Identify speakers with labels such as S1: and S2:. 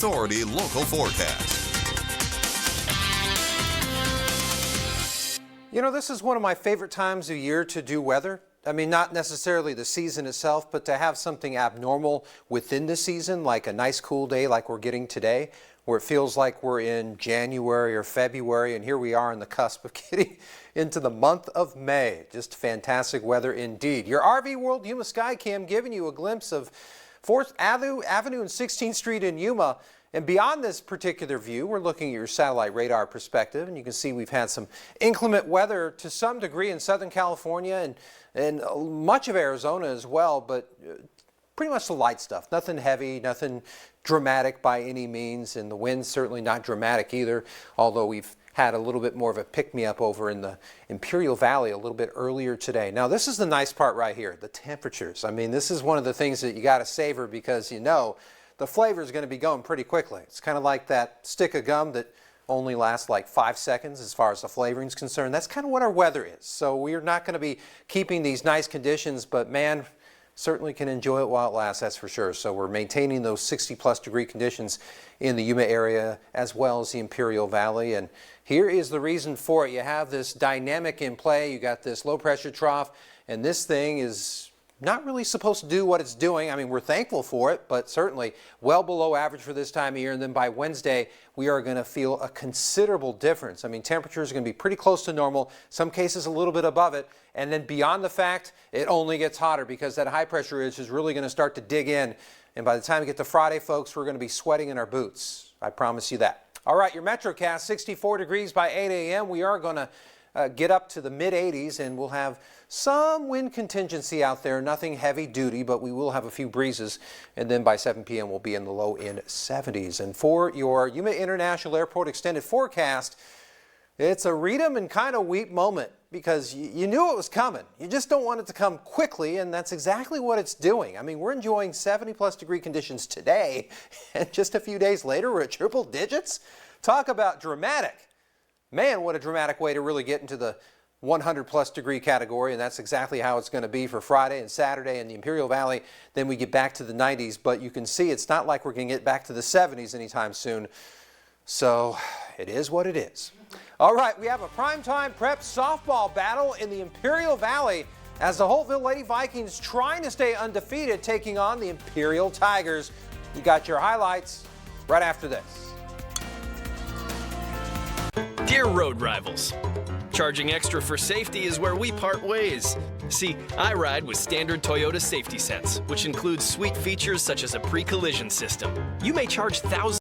S1: Authority local forecast.
S2: You know, this is one of my favorite times of year to do weather. I mean, not necessarily the season itself, but to have something abnormal within the season, like a nice cool day like we're getting today, where it feels like we're in January or February, and here we are on the cusp of getting into the month of May. Just fantastic weather indeed. Your RV World Yuma Skycam giving you a glimpse of 4th Avenue and 16th Street in Yuma. And beyond this particular view, we're looking at your satellite radar perspective, and you can see we've had some inclement weather to some degree in Southern California and much of Arizona as well, but pretty much the light stuff. Nothing heavy, nothing dramatic by any means, and the wind's certainly not dramatic either, although we've had a little bit more of a pick-me-up over in the Imperial Valley a little bit earlier today. Now, this is the nice part right here, the temperatures. I mean, this is one of the things that you got to savor because you know the flavor is going to be going pretty quickly. It's kind of like that stick of gum that only lasts like 5 seconds as far as the flavoring is concerned. That's kind of what our weather is. So we're not going to be keeping these nice conditions, but man, certainly can enjoy it while it lasts, that's for sure. So we're maintaining those 60+ degree conditions in the Yuma area as well as the Imperial Valley. And here is the reason for it. You have this dynamic in play. You got this low pressure trough, and this thing is not really supposed to do what it's doing. I mean, we're thankful for it, but certainly well below average for this time of year. And then by Wednesday, we are going to feel a considerable difference. I mean, temperatures are going to be pretty close to normal, some cases a little bit above it. And then beyond the fact, it only gets hotter because that high pressure ridge is really going to start to dig in. And by the time we get to Friday, folks, we're going to be sweating in our boots. I promise you that. All right, your Metrocast, 64 degrees by 8 a.m. We are going to get up to the mid-80s, and we'll have some wind contingency out there, nothing heavy duty, but we will have a few breezes, and then by 7 p.m. we'll be in the low in 70s. And for your Yuma International Airport extended forecast, it's a read 'em and kind of weep moment because you knew it was coming. You just don't want it to come quickly, and that's exactly what it's doing. I mean, we're enjoying 70+ degree conditions today, and just a few days later we're at triple digits. Talk about dramatic. Man, what a dramatic way to really get into the 100+ degree category, and that's exactly how it's going to be for Friday and Saturday in the Imperial Valley. Then we get back to the 90s, but you can see it's not like we're going to get back to the 70s anytime soon. So it is what it is. All right, we have a primetime prep softball battle in the Imperial Valley as the Holtville Lady Vikings trying to stay undefeated, taking on the Imperial Tigers. You got your highlights right after this.
S3: Dear road rivals, charging extra for safety is where we part ways. See, I ride with standard Toyota Safety Sense, which includes sweet features such as a pre-collision system. You may charge thousands